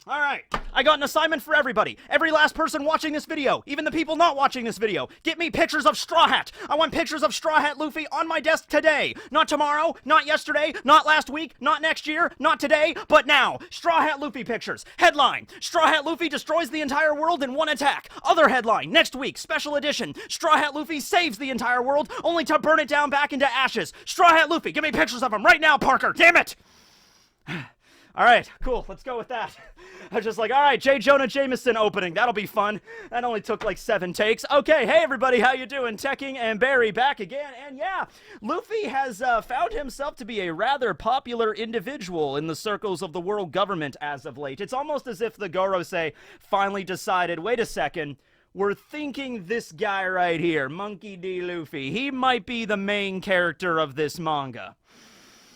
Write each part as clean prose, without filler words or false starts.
All right, I got an assignment for everybody. Every last person watching this video, even the people not watching this video, get me pictures of Straw Hat. I want pictures of Straw Hat Luffy on my desk today. Not tomorrow, not yesterday, not last week, not next year, not today, but now. Straw Hat Luffy pictures. Headline, Straw Hat Luffy destroys the entire world in one attack. Other headline, next week, special edition. Straw Hat Luffy saves the entire world only to burn it down back into ashes. Straw Hat Luffy, give me pictures of him right now, Parker. Damn it! All right, cool. Let's go with that. I was just like, all right, J. Jonah Jameson opening. That'll be fun. That only took like 7 takes. Okay, hey everybody, how you doing? Tekking and Barry back again. And yeah, Luffy has found himself to be a rather popular individual in the circles of the world government as of late. It's almost as if the Gorosei finally decided, wait a second, we're thinking this guy right here, Monkey D. Luffy, he might be the main character of this manga.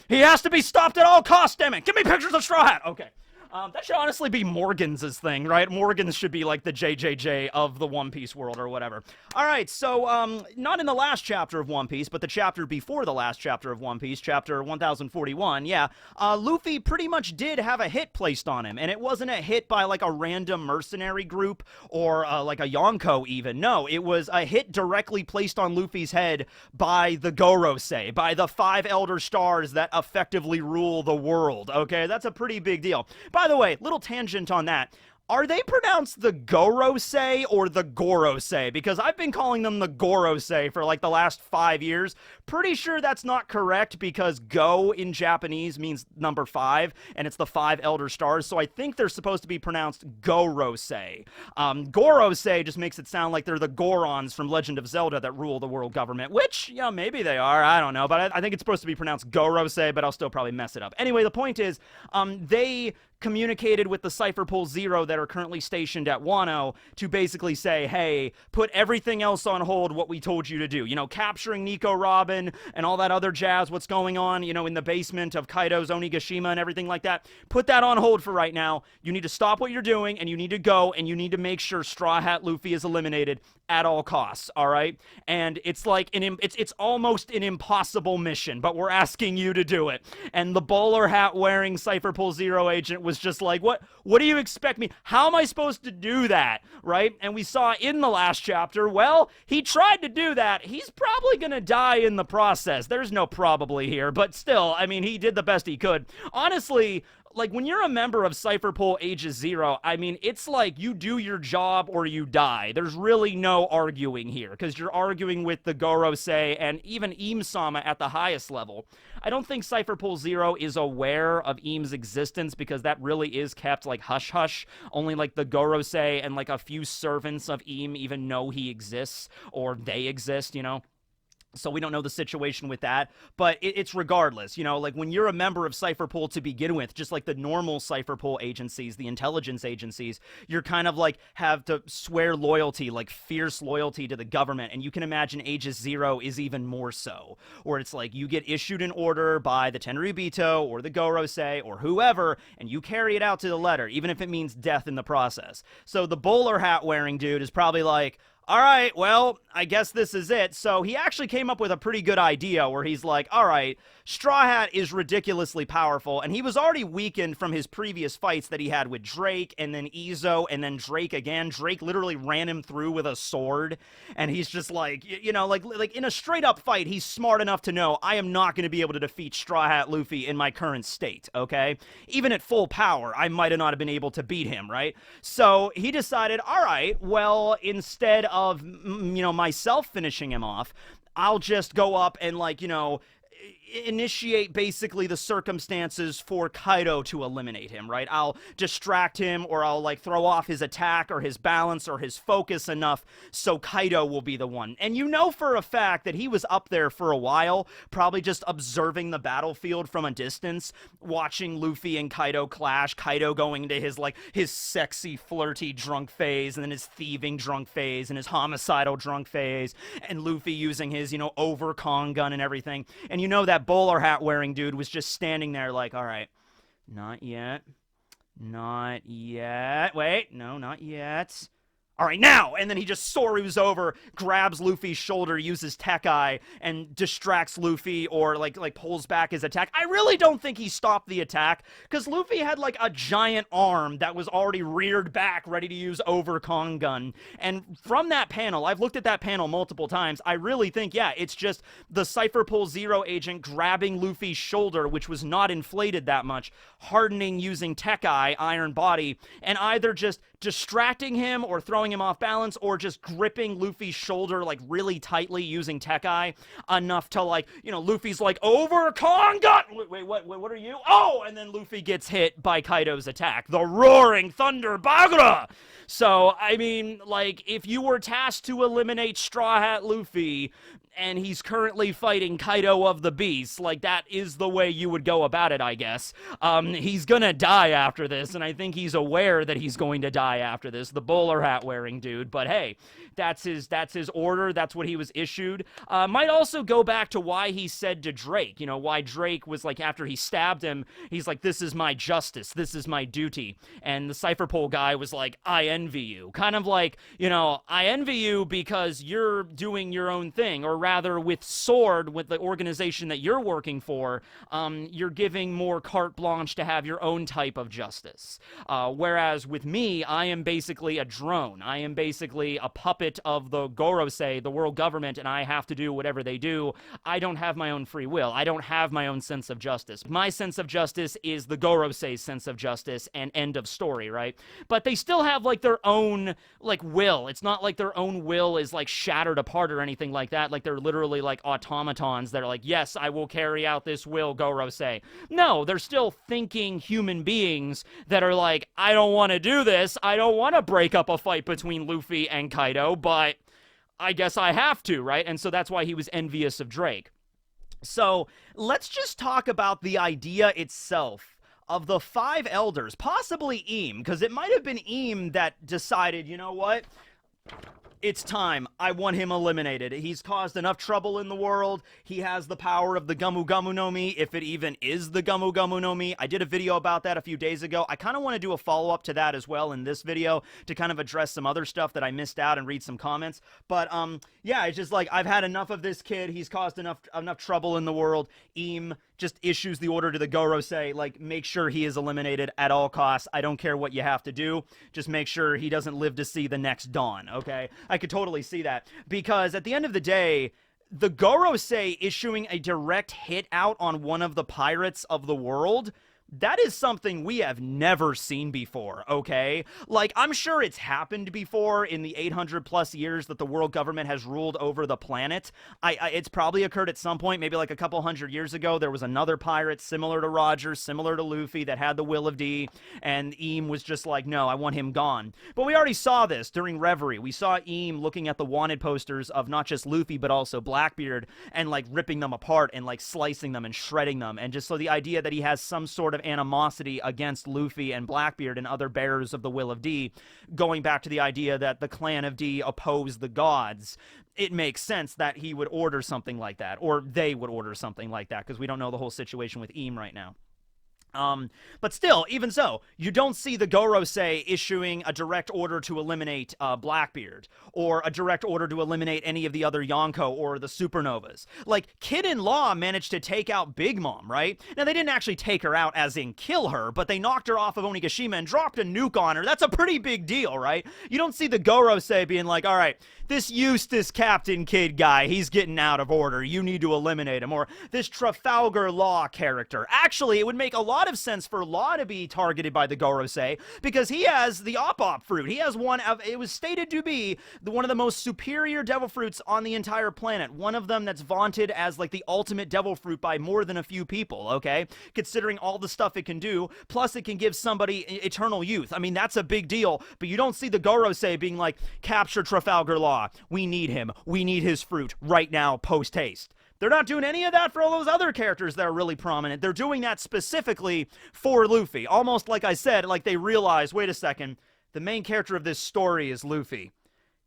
He has to be stopped at all costs, damn it! Give me pictures of Straw Hat! Okay. That should honestly be Morgan's thing, right? Morgan's should be like the JJJ of the One Piece world or whatever. Alright, so, not in the last chapter of One Piece, but the chapter before the last chapter of One Piece, chapter 1041, yeah, Luffy pretty much did have a hit placed on him, and it wasn't a hit by like a random mercenary group or like a Yonko even. No, it was a hit directly placed on Luffy's head by the Gorosei, by the 5 Elder Stars that effectively rule the world, okay? That's a pretty big deal. By the way, little tangent on that. Are they pronounced the Gorosei or the Gorosei? Because I've been calling them the Gorosei for like the last 5 years. Pretty sure that's not correct because Go in Japanese means number 5, and it's the 5 Elder Stars, so I think they're supposed to be pronounced Gorosei. Gorosei just makes it sound like they're the Gorons from Legend of Zelda that rule the world government, which, yeah, maybe they are, I don't know, but I think it's supposed to be pronounced Gorosei, but I'll still probably mess it up. Anyway, the point is, they communicated with the Cypher Pool Zero that are currently stationed at Wano to basically say, hey, put everything else on hold what we told you to do. You know, capturing Nico Robin and all that other jazz, what's going on, you know, in the basement of Kaido's Onigashima and everything like that. Put that on hold for right now. You need to stop what you're doing, and you need to go, and you need to make sure Straw Hat Luffy is eliminated at all costs, all right? And it's like, it's almost an impossible mission, but we're asking you to do it. And the bowler hat wearing Cypher Pool Zero agent was just like, what do you expect me? How am I supposed to do that, right? And we saw in the last chapter, well, he tried to do that. He's probably gonna die in the process. There's no probably here, but still, I mean, he did the best he could. Honestly, like, when you're a member of Cypher Pool Aegis Zero, I mean, it's like you do your job or you die. There's really no arguing here, because you're arguing with the Gorosei and even Im-sama at the highest level. I don't think Cypher Pool Zero is aware of Im's existence, because that really is kept, like, hush-hush. Only, like, the Gorosei and, like, a few servants of Im even know he exists, or they exist, you know? So we don't know the situation with that, but it's regardless, you know, like when you're a member of Cypher Pool to begin with, just like the normal Cypher Pool agencies, the intelligence agencies, you're kind of like have to swear loyalty, like fierce loyalty to the government, and you can imagine Aegis Zero is even more so, where it's like you get issued an order by the Tenryubito or the Gorosei or whoever, and you carry it out to the letter, even if it means death in the process. So the bowler hat wearing dude is probably like, all right, well, I guess this is it. So he actually came up with a pretty good idea where he's like, all right, Straw Hat is ridiculously powerful, and he was already weakened from his previous fights that he had with Drake, and then Izo, and then Drake again. Drake literally ran him through with a sword, and he's just like, you know, like in a straight-up fight, he's smart enough to know, I am not going to be able to defeat Straw Hat Luffy in my current state, okay? Even at full power, I might not have been able to beat him, right? So he decided, all right, well, instead of, you know, myself finishing him off, I'll just go up and, like, you know, initiate basically the circumstances for Kaido to eliminate him, right? I'll distract him, or I'll like throw off his attack or his balance or his focus enough so Kaido will be the one. And you know for a fact that he was up there for a while, probably just observing the battlefield from a distance, watching Luffy and Kaido clash, Kaido going into his like his sexy flirty drunk phase, and then his thieving drunk phase, and his homicidal drunk phase, and Luffy using his, you know, over Kong gun and everything. And you know that bowler hat wearing dude was just standing there like, all right, not yet, not yet, wait, no, not yet. all right, now! And then he just Soryus over, grabs Luffy's shoulder, uses Tekkai, and distracts Luffy, or like pulls back his attack. I really don't think he stopped the attack, because Luffy had like a giant arm that was already reared back, ready to use over Kongun. And from that panel, I've looked at that panel multiple times, I really think, yeah, it's just the Cypher Pull Zero agent grabbing Luffy's shoulder, which was not inflated that much, hardening using Tekkai, Iron Body, and either just distracting him or throwing him off balance, or just gripping Luffy's shoulder like really tightly using Tekkai enough to, like, you know, Luffy's like, over Kongun! Wait, what are you? Oh! And then Luffy gets hit by Kaido's attack. The Roaring Thunder Bagura! So, I mean, like, if you were tasked to eliminate Straw Hat Luffy, and he's currently fighting Kaido of the Beast, like, that is the way you would go about it, I guess. He's gonna die after this, and I think he's aware that he's going to die after this, the bowler hat wearing dude, but hey, that's his order, that's what he was issued. Might also go back to why he said to Drake, you know, why Drake was like, after he stabbed him, he's like, this is my justice, this is my duty, and the Cypher Pole guy was like, I envy you, kind of like, you know, I envy you because you're doing your own thing, or rather with Sword, with the organization that you're working for, you're giving more carte blanche to have your own type of justice. Whereas with me, I am basically a drone. I am basically a puppet of the Gorosei, the world government, and I have to do whatever they do. I don't have my own free will. I don't have my own sense of justice. My sense of justice is the Gorosei's sense of justice, and end of story, right? But they still have, like, their own, like, will. It's not like their own will is, like, shattered apart or anything like that. Like, they're literally, like, automatons that are like, yes, I will carry out this will, Gorosei. No, they're still thinking human beings that are like, I don't want to do this. I don't want to break up a fight between Luffy and Kaido, but I guess I have to, right? And so that's why he was envious of Drake. So let's just talk about the idea itself of the 5 elders, possibly Eam, because it might have been Eam that decided, you know what? It's time. I want him eliminated. He's caused enough trouble in the world. He has the power of the Gumu Gumu no Mi, if it even is the Gumu Gumu no Mi. I did a video about that a few days ago. I kind of want to do a follow-up to that as well in this video to kind of address some other stuff that I missed out and read some comments. But, yeah, it's just like, I've had enough of this kid. He's caused enough trouble in the world. Eam just issues the order to the Gorosei, like, make sure he is eliminated at all costs. I don't care what you have to do. Just make sure he doesn't live to see the next dawn, okay? I could totally see that, because at the end of the day, the Gorosei issuing a direct hit out on one of the pirates of the world, that is something we have never seen before, okay? Like, I'm sure it's happened before in the 800 plus years that the world government has ruled over the planet. It's probably occurred at some point, maybe like a couple hundred years ago. There was another pirate similar to Roger, similar to Luffy, that had the Will of D, and Eam was just like, no, I want him gone. But we already saw this during Reverie. We saw Eam looking at the wanted posters of not just Luffy, but also Blackbeard, and like ripping them apart and like slicing them and shredding them. And just so the idea that he has some sort of animosity against Luffy and Blackbeard and other bearers of the Will of D, going back to the idea that the clan of D oppose the gods, it makes sense that he would order something like that, or they would order something like that, because we don't know the whole situation with Eam right now. But still, even so, you don't see the Gorosei issuing a direct order to eliminate Blackbeard, or a direct order to eliminate any of the other Yonko or the Supernovas. Like, Kid and Law managed to take out Big Mom, right? Now, they didn't actually take her out as in kill her, but they knocked her off of Onigashima and dropped a nuke on her. That's a pretty big deal, right? You don't see the Gorosei being like, all right, this Eustace Captain Kid guy, he's getting out of order. You need to eliminate him. Or this Trafalgar Law character. Actually, it would make a lot of sense for Law to be targeted by the Gorosei, because he has the Op-Op fruit. He has one of, it was stated to be one of the most superior devil fruits on the entire planet. One of them that's vaunted as like the ultimate devil fruit by more than a few people, okay? Considering all the stuff it can do, plus it can give somebody eternal youth. I mean, that's a big deal, but you don't see the Gorosei being like, capture Trafalgar Law. We need him. We need his fruit right now, post-haste. They're not doing any of that for all those other characters that are really prominent. They're doing that specifically for Luffy. Almost like I said, like they realize, wait a second, the main character of this story is Luffy.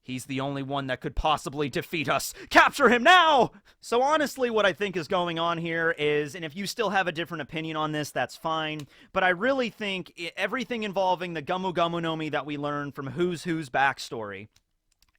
He's the only one that could possibly defeat us. Capture him now! So honestly, what I think is going on here is, and if you still have a different opinion on this, that's fine, but I really think everything involving the Gomu Gomu no Mi that we learned from Who's Who's backstory,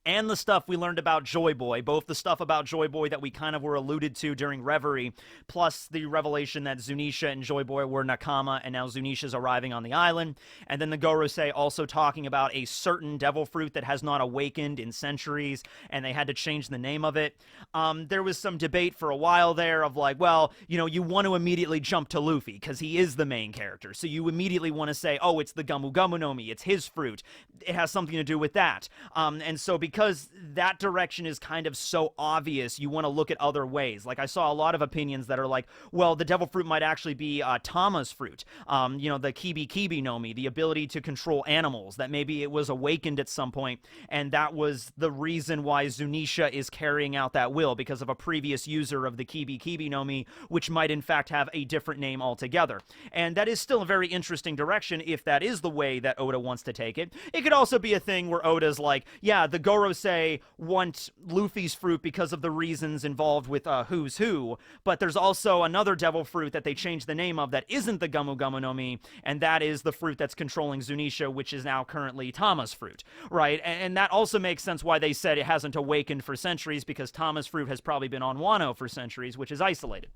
and the stuff we learned about Joy Boy, both the stuff about Joy Boy that we kind of were alluded to during Reverie, plus the revelation that Zunisha and Joy Boy were Nakama, and now Zunisha's arriving on the island, and then the Gorosei also talking about a certain devil fruit that has not awakened in centuries, and they had to change the name of it. There was some debate for a while there of like, well, you know, you want to immediately jump to Luffy, because he is the main character, so you immediately want to say, oh, it's the Gomu Gomu no Mi, it's his fruit, it has something to do with that. And so because that direction is kind of so obvious, you want to look at other ways. Like, I saw a lot of opinions that are like, well, the devil fruit might actually be Tama's fruit. You know, the Kibi Kibi no Mi, the ability to control animals, that maybe it was awakened at some point, and that was the reason why Zunisha is carrying out that will, because of a previous user of the Kibi Kibi no Mi, which might in fact have a different name altogether. And that is still a very interesting direction if that is the way that Oda wants to take it. It could also be a thing where Oda's like, yeah, the Gorosei want Luffy's fruit because of the reasons involved with Who's Who, but there's also another devil fruit that they changed the name of that isn't the Gomu Gomu no Mi, and that is the fruit that's controlling Zunisha, which is now currently Tama's fruit, right? And that also makes sense why they said it hasn't awakened for centuries, because Tama's fruit has probably been on Wano for centuries, which is isolated.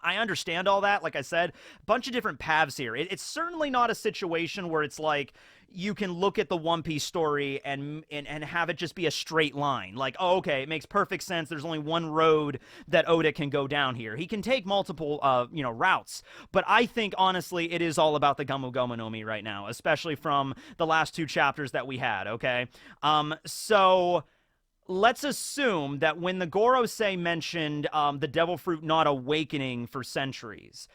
I understand all that. Like I said, a bunch of different paths here. It's certainly not a situation where it's like you can look at the One Piece story and have it just be a straight line. Like, oh, okay, it makes perfect sense. There's only one road that Oda can go down here. He can take multiple, routes. But I think, honestly, it is all about the Gomu Gomu no Mi right now, especially from the last two chapters that we had, okay? So let's assume that when the Gorosei mentioned the devil fruit not awakening for centuries,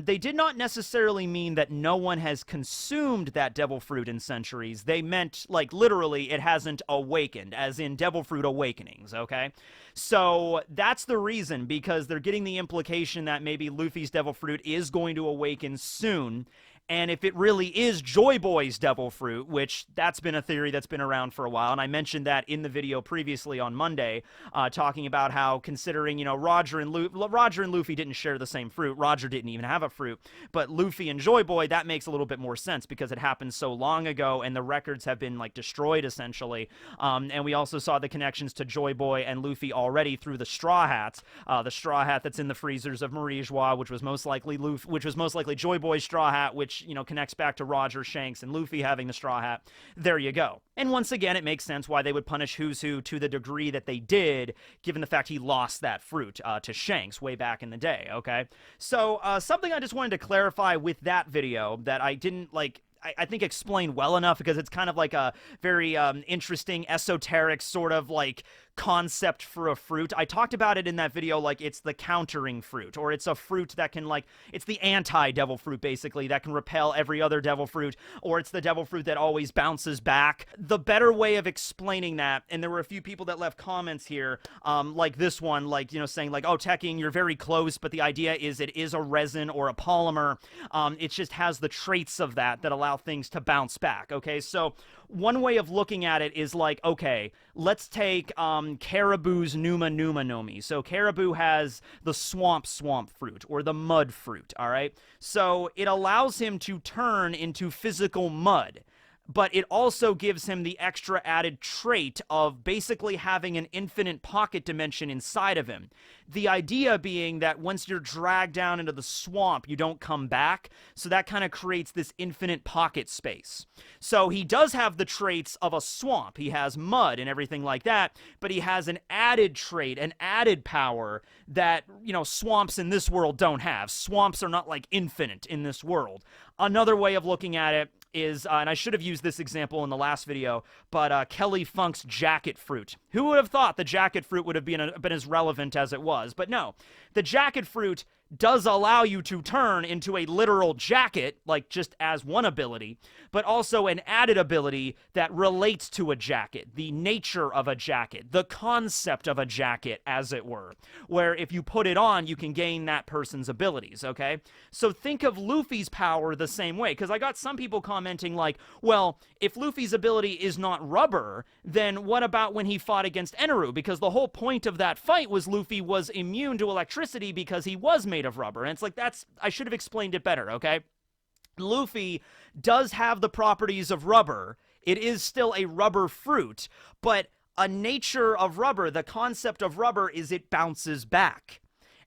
they did not necessarily mean that no one has consumed that devil fruit in centuries. They meant, like, literally, it hasn't awakened, as in devil fruit awakenings, okay? So that's the reason, because they're getting the implication that maybe Luffy's devil fruit is going to awaken soon. And if it really is Joy Boy's devil fruit, which that's been a theory that's been around for a while, and I mentioned that in the video previously on Monday, talking about how, considering, you know, Roger and Luffy didn't share the same fruit. Roger didn't even have a fruit. But Luffy and Joy Boy, that makes a little bit more sense, because it happened so long ago, and the records have been, like, destroyed, essentially. And we also saw the connections to Joy Boy and Luffy already through the Straw Hats. The Straw Hat that's in the freezers of Marie Joie, which was most likely Joy Boy's Straw Hat, which, you know, connects back to Roger, Shanks, and Luffy having the Straw Hat. There you go. And once again, it makes sense why they would punish Who's Who to the degree that they did, given the fact he lost that fruit to Shanks way back in the day, okay? So, something I just wanted to clarify with that video that I didn't, like, I think explain well enough, because it's kind of like a very interesting, esoteric sort of, like, concept for a fruit. I talked about it in that video like it's the countering fruit, or it's a fruit that can, like, it's the anti-devil fruit, basically, that can repel every other devil fruit, or it's the devil fruit that always bounces back. The better way of explaining that, and there were a few people that left comments here, like this one, like, you know, saying like, oh, Tekking, you're very close, but the idea is it is a resin or a polymer. It just has the traits of that allow things to bounce back, okay? So one way of looking at it is like, okay, let's take Caribou's Numa Numa no Mi. So Caribou has the swamp fruit, or the mud fruit, all right? So it allows him to turn into physical mud, but it also gives him the extra added trait of basically having an infinite pocket dimension inside of him. The idea being that once you're dragged down into the swamp, you don't come back, so that kind of creates this infinite pocket space. So he does have the traits of a swamp. He has mud and everything like that, but he has an added trait, an added power that, you know, swamps in this world don't have. Swamps are not, like, infinite in this world. Another way of looking at it is, and I should have used this example in the last video, but Kelly Funk's jacket fruit. Who would have thought the jacket fruit would have been as relevant as it was? But no, the jacket fruit does allow you to turn into a literal jacket, like just as one ability, but also an added ability that relates to a jacket, the nature of a jacket, the concept of a jacket, as it were, where if you put it on, you can gain that person's abilities, okay? So think of Luffy's power the same way, because I got some people commenting like, well, if Luffy's ability is not rubber, then what about when he fought against Eneru? Because the whole point of that fight was Luffy was immune to electricity because he was made of rubber. And it's like, I should have explained it better, okay? Luffy does have the properties of rubber. It is still a rubber fruit, but a nature of rubber, the concept of rubber is it bounces back.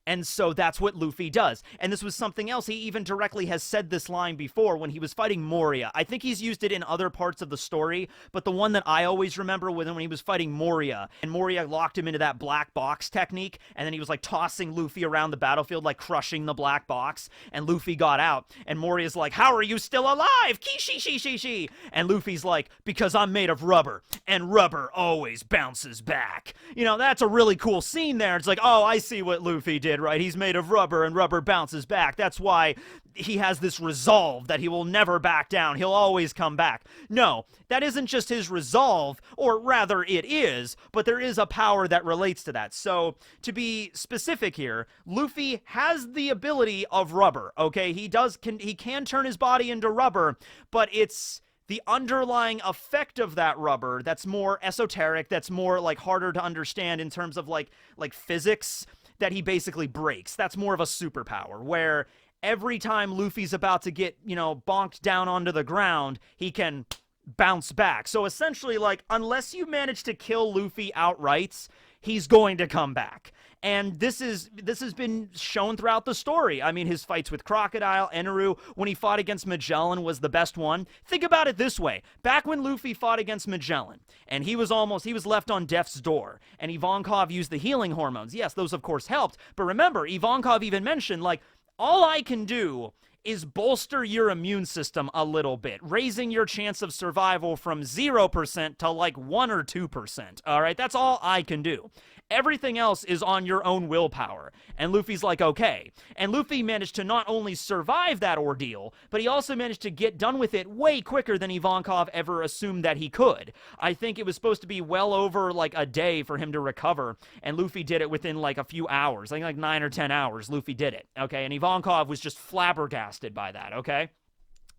And so that's what Luffy does. And this was something else. He even directly has said this line before when he was fighting Moria. I think he's used it in other parts of the story, but the one that I always remember was when he was fighting Moria. And Moria locked him into that black box technique, and then he was like tossing Luffy around the battlefield, like crushing the black box, and Luffy got out. And Moria's like, how are you still alive? Kishi. And Luffy's like, because I'm made of rubber, and rubber always bounces back. You know, that's a really cool scene there. It's like, oh, I see what Luffy did. Right? He's made of rubber and rubber bounces back. That's why he has this resolve that he will never back down. He'll always come back. No, that isn't just his resolve, or rather it is, but there is a power that relates to that. So to be specific here, Luffy has the ability of rubber, okay? He can turn his body into rubber, but it's the underlying effect of that rubber that's more esoteric, that's more like harder to understand in terms of like physics, that he basically breaks. That's more of a superpower, where every time Luffy's about to get, bonked down onto the ground, he can bounce back. So essentially, like, unless you manage to kill Luffy outright, he's going to come back. And this has been shown throughout the story. I mean, his fights with Crocodile, Eneru, when he fought against Magellan was the best one. Think about it this way. Back when Luffy fought against Magellan, and he was left on death's door, and Ivankov used the healing hormones. Yes, those of course helped, but remember, Ivankov even mentioned, like, all I can do is bolster your immune system a little bit, raising your chance of survival from 0% to like 1 or 2%, all right? That's all I can do. Everything else is on your own willpower. And Luffy's like, okay. And Luffy managed to not only survive that ordeal, but he also managed to get done with it way quicker than Ivankov ever assumed that he could. I think it was supposed to be well over like a day for him to recover, and Luffy did it within like a few hours. I think like 9 or 10 hours, Luffy did it, okay? And Ivankov was just flabbergasted by that, okay?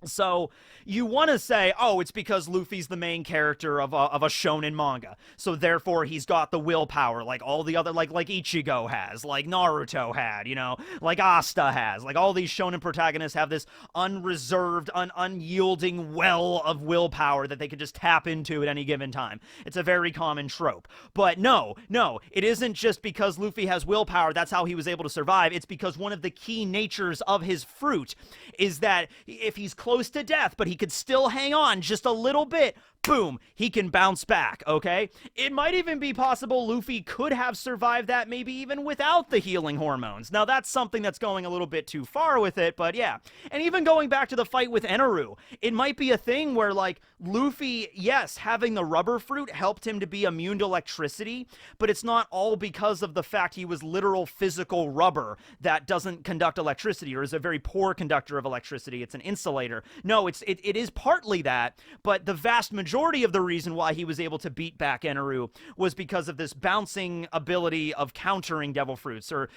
So you want to say, oh, it's because Luffy's the main character of a shonen manga, so therefore he's got the willpower like all the other, like Ichigo has, like Naruto had, like Asta has, like all these shonen protagonists have this unreserved, unyielding well of willpower that they could just tap into at any given time. It's a very common trope. But no, it isn't just because Luffy has willpower, that's how he was able to survive. It's because one of the key natures of his fruit is that if he's close to death, but he could still hang on just a little bit, boom, he can bounce back, okay? It might even be possible Luffy could have survived that maybe even without the healing hormones. Now, that's something that's going a little bit too far with it, but yeah. And even going back to the fight with Eneru, it might be a thing where, like, Luffy, yes, having the rubber fruit helped him to be immune to electricity, but it's not all because of the fact he was literal physical rubber that doesn't conduct electricity or is a very poor conductor of electricity. It's an insulator. No, it is partly that, but the vast majority of the reason why he was able to beat back Eneru was because of this bouncing ability of countering devil fruits, or,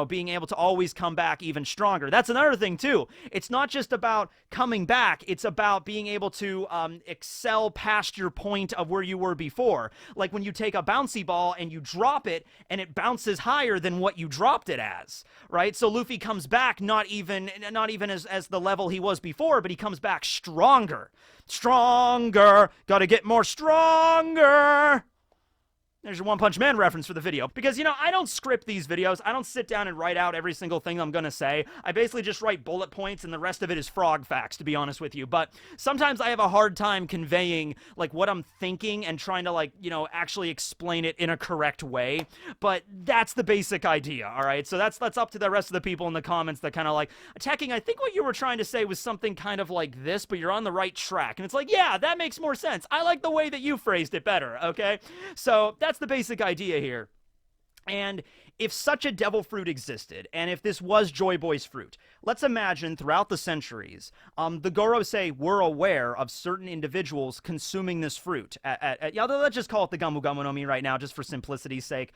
being able to always come back even stronger. That's another thing, too. It's not just about coming back. It's about being able to excel past your point of where you were before. Like when you take a bouncy ball and you drop it, and it bounces higher than what you dropped it as, right? So Luffy comes back not even as the level he was before, but he comes back stronger. Gotta get more stronger. There's your One Punch Man reference for the video. Because, I don't script these videos. I don't sit down and write out every single thing I'm gonna say. I basically just write bullet points, and the rest of it is frog facts, to be honest with you. But sometimes I have a hard time conveying, like, what I'm thinking and trying to, like, actually explain it in a correct way. But that's the basic idea, all right? So that's up to the rest of the people in the comments that kind of like, Tekking, I think what you were trying to say was something kind of like this, but you're on the right track. And it's like, yeah, that makes more sense. I like the way that you phrased it better, okay? So that's the basic idea here. And if such a devil fruit existed, and if this was Joy Boy's fruit, let's imagine throughout the centuries, the Gorosei were aware of certain individuals consuming this fruit. Yeah, let's just call it the Gamu Gamu no Mi right now, just for simplicity's sake.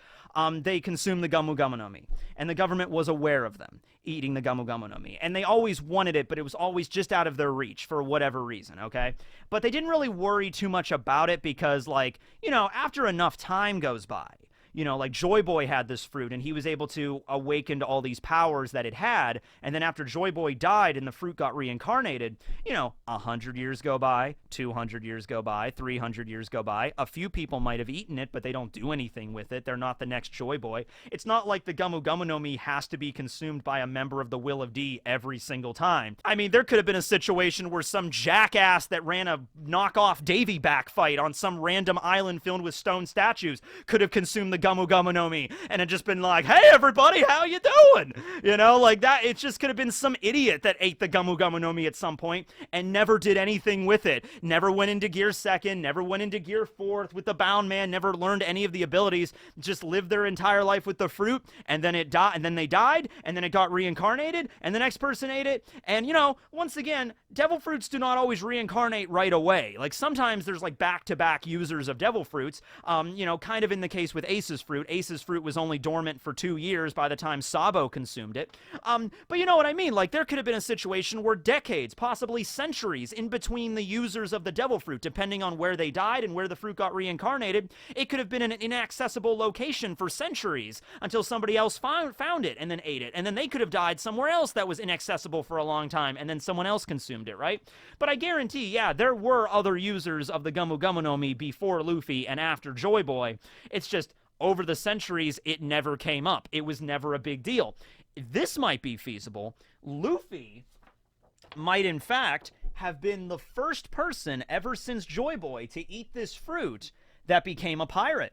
They consume the Gamu Gamu no Mi, and the government was aware of them eating the Gamu Gamu no Mi. And they always wanted it, but it was always just out of their reach for whatever reason, okay? But they didn't really worry too much about it because, like, you know, after enough time goes by, you know, like Joy Boy had this fruit and he was able to awaken to all these powers that it had. And then after Joy Boy died and the fruit got reincarnated, you know, 100 years go by, 200 years go by, 300 years go by. A few people might have eaten it, but they don't do anything with it. They're not the next Joy Boy. It's not like the Gamu Gamu no Mi has to be consumed by a member of the Will of D every single time. I mean, there could have been a situation where some jackass that ran a knockoff Davy back fight on some random island filled with stone statues could have consumed the Gamu Gamu no Mi and had just been like, hey everybody, how you doing? You know, like that. It just could have been some idiot that ate the Gamu Gamu no Mi at some point and never did anything with it. Never went into gear second, never went into gear fourth with the bound man, never learned any of the abilities, just lived their entire life with the fruit, and then it died, and then they died, and then it got reincarnated, and the next person ate it. And you know, once again, devil fruits do not always reincarnate right away. Like sometimes there's like back-to-back users of devil fruits, you know, kind of in the case with Ace's fruit. Ace's fruit was only dormant for 2 years by the time Sabo consumed it. But you know what I mean? Like there could have been a situation where decades, possibly centuries, in between the users of the devil fruit, depending on where they died and where the fruit got reincarnated, it could have been an inaccessible location for centuries until somebody else found it and then ate it. And then they could have died somewhere else that was inaccessible for a long time and then someone else consumed it, right? But I guarantee, yeah, there were other users of the Gamu Gamu no Mi before Luffy and after Joy Boy. It's just over the centuries, it never came up. It was never a big deal. This might be feasible. Luffy might, in fact, have been the first person ever since Joy Boy to eat this fruit that became a pirate.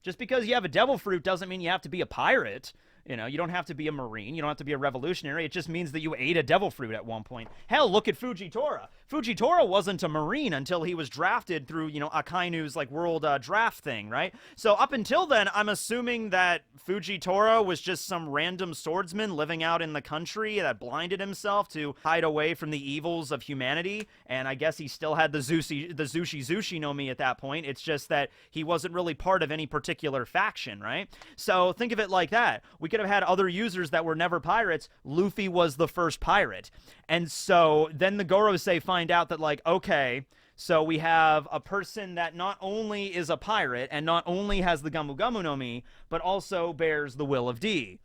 Just because you have a devil fruit doesn't mean you have to be a pirate. You know, you don't have to be a marine. You don't have to be a revolutionary. It just means that you ate a devil fruit at one point. Hell, look at Fujitora. Fujitora wasn't a marine until he was drafted through, you know, Akainu's, like, world draft thing, right? So up until then, I'm assuming that Fujitora was just some random swordsman living out in the country that blinded himself to hide away from the evils of humanity. And I guess he still had the Zushi no Mi at that point. It's just that he wasn't really part of any particular faction, right? So think of it like that. We could have had other users that were never pirates. Luffy was the first pirate. And so then the Gorosei find out that, like, okay, so we have a person that not only is a pirate and not only has the Gamu Gamu no Mi, but also bears the Will of D.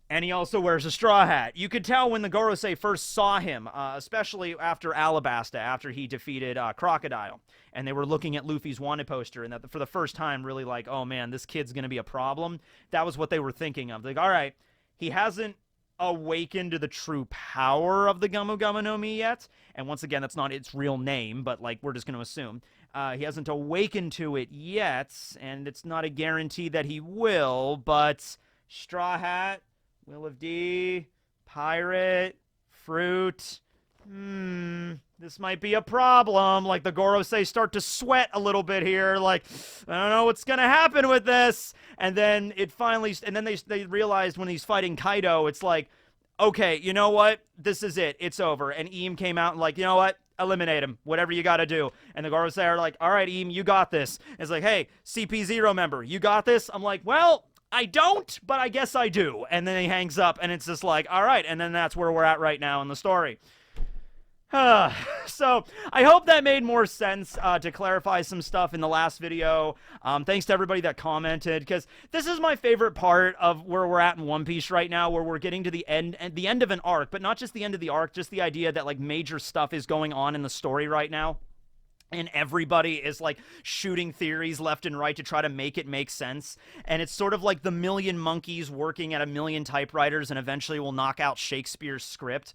And he also wears a straw hat. You could tell when the Gorosei first saw him, especially after Alabasta, after he defeated Crocodile. And they were looking at Luffy's wanted poster, and that for the first time really like, oh man, this kid's going to be a problem. That was what they were thinking of. Like, all right, he hasn't awakened to the true power of the Gamu Gamu no Mi yet. And once again, that's not its real name, but like we're just going to assume. He hasn't awakened to it yet, and it's not a guarantee that he will, but straw hat, Will of D, pirate, fruit. This might be a problem. Like, the Gorosei start to sweat a little bit here. Like, I don't know what's gonna happen with this. And then it finally, and then they realized when he's fighting Kaido, it's like, okay, you know what? This is it. It's over. And Eam came out and like, you know what? Eliminate him. Whatever you gotta do. And the Gorosei are like, all right, Eam, you got this. And it's like, hey, CP0 member, you got this? I'm like, well, I don't, but I guess I do. And then he hangs up, and it's just like, all right. And then that's where we're at right now in the story. So I hope that made more sense to clarify some stuff in the last video. Thanks to everybody that commented, because this is my favorite part of where we're at in One Piece right now, where we're getting to the end of an arc, but not just the end of the arc, just the idea that like major stuff is going on in the story right now. And everybody is, like, shooting theories left and right to try to make it make sense. And it's sort of like the million monkeys working at a million typewriters and eventually will knock out Shakespeare's script.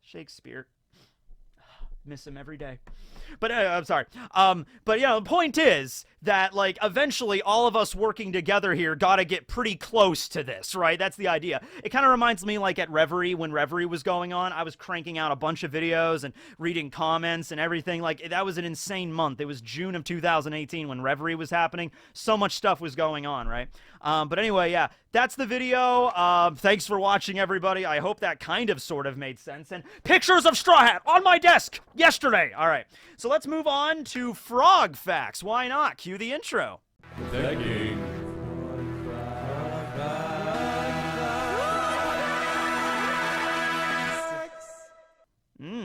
Shakespeare. Miss him every day. But I'm sorry. But the point is that, like, eventually all of us working together here got to get pretty close to this, right? That's the idea. It kind of reminds me, like, at Reverie, when Reverie was going on, I was cranking out a bunch of videos and reading comments and everything. Like, that was an insane month. It was June of 2018 when Reverie was happening. So much stuff was going on, right? But anyway, yeah, that's the video. Thanks for watching, everybody. I hope that kind of sort of made sense. And pictures of Straw Hat on my desk yesterday. All right, so let's move on to frog facts. Why not? Cue the intro. Tekking.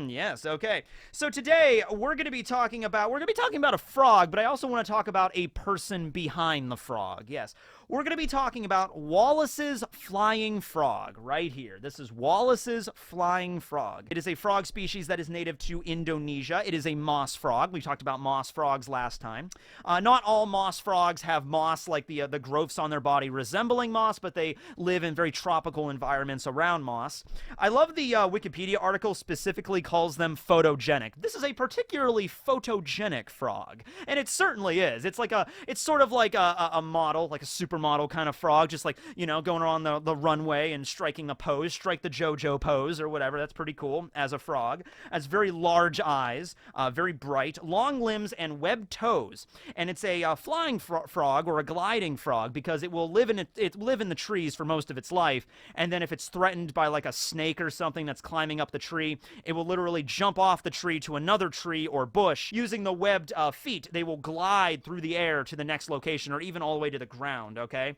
Yes, okay. So today we're going to be talking about a frog, but I also want to talk about a person behind the frog. Yes. We're going to be talking about Wallace's flying frog right here. This is Wallace's flying frog. It is a frog species that is native to Indonesia. It is a moss frog. We talked about moss frogs last time. Not all moss frogs have moss, like the growths on their body resembling moss, but they live in very tropical environments around moss. I love the Wikipedia article specifically calls them photogenic. This is a particularly photogenic frog, and it certainly is. It's sort of like a model, like a supermodel kind of frog, just like, going around the runway and striking a pose, strike the JoJo pose or whatever. That's pretty cool as a frog. Has very large eyes, very bright, long limbs, and webbed toes. And it's a flying frog or a gliding frog because it will live in the trees for most of its life, and then if it's threatened by like a snake or something that's climbing up the tree, it will literally jump off the tree to another tree or bush. Using the webbed feet, they will glide through the air to the next location or even all the way to the ground, okay?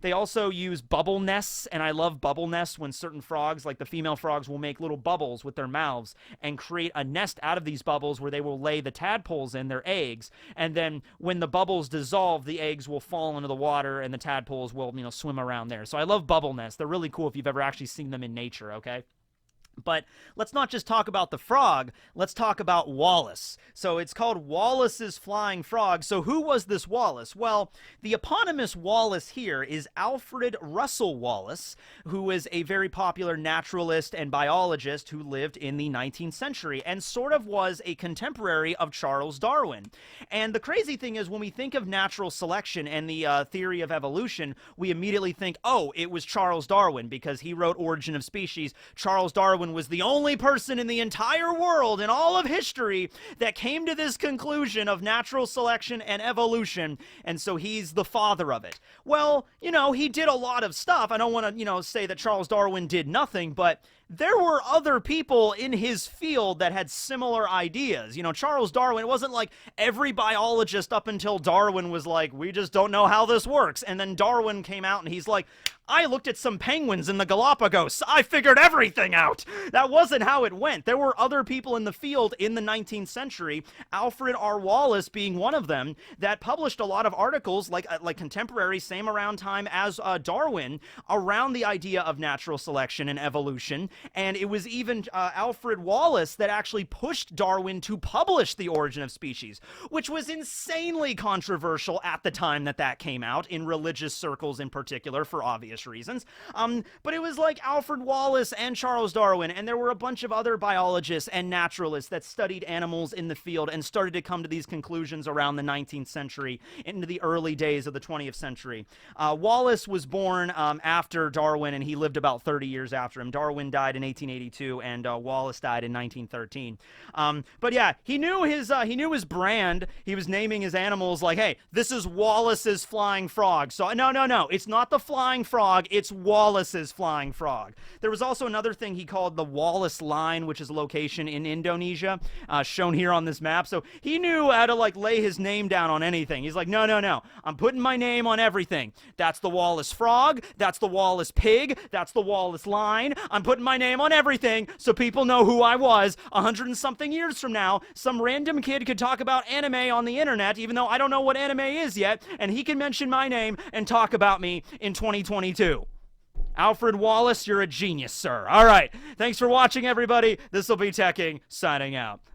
They also use bubble nests, and I love bubble nests when certain frogs, like the female frogs, will make little bubbles with their mouths and create a nest out of these bubbles where they will lay the tadpoles in, their eggs, and then when the bubbles dissolve, the eggs will fall into the water and the tadpoles will, swim around there. So I love bubble nests. They're really cool if you've ever actually seen them in nature, okay? But let's not just talk about the frog, let's talk about Wallace. So it's called Wallace's flying frog. So who was this Wallace? Well, the eponymous Wallace here is Alfred Russel Wallace, who is a very popular naturalist and biologist who lived in the 19th century and sort of was a contemporary of Charles Darwin. And the crazy thing is, when we think of natural selection and the theory of evolution, we immediately think, oh, it was Charles Darwin because he wrote Origin of Species. Charles Darwin was the only person in the entire world, in all of history, that came to this conclusion of natural selection and evolution, and so he's the father of it. Well, he did a lot of stuff. I don't want to, say that Charles Darwin did nothing, but there were other people in his field that had similar ideas. Charles Darwin, it wasn't like every biologist up until Darwin was like, we just don't know how this works. And then Darwin came out and he's like, I looked at some penguins in the Galapagos. I figured everything out. That wasn't how it went. There were other people in the field in the 19th century, Alfred R. Wallace being one of them, that published a lot of articles, like contemporary, same around time as Darwin, around the idea of natural selection and evolution. And it was even Alfred Wallace that actually pushed Darwin to publish The Origin of Species, which was insanely controversial at the time that came out, in religious circles in particular, for obvious reasons. But it was like Alfred Wallace and Charles Darwin, and there were a bunch of other biologists and naturalists that studied animals in the field and started to come to these conclusions around the 19th century into the early days of the 20th century. Wallace was born after Darwin, and he lived about 30 years after him. Darwin died in 1882, and Wallace died in 1913. But yeah, he knew his brand. He was naming his animals like, hey, this is Wallace's flying frog. So no, it's not the flying frog. It's Wallace's flying frog. There was also another thing he called the Wallace Line, which is a location in Indonesia, shown here on this map. So he knew how to lay his name down on anything. He's like, no, I'm putting my name on everything. That's the Wallace frog. That's the Wallace pig. That's the Wallace Line. I'm putting my name on everything so people know who I was 100 and something years from now. Some random kid could talk about anime on the internet, even though I don't know what anime is yet, and he can mention my name and talk about me in 2022. Alfred Wallace, you're a genius, sir. All right. Thanks for watching, everybody. This will be Tekking, signing out.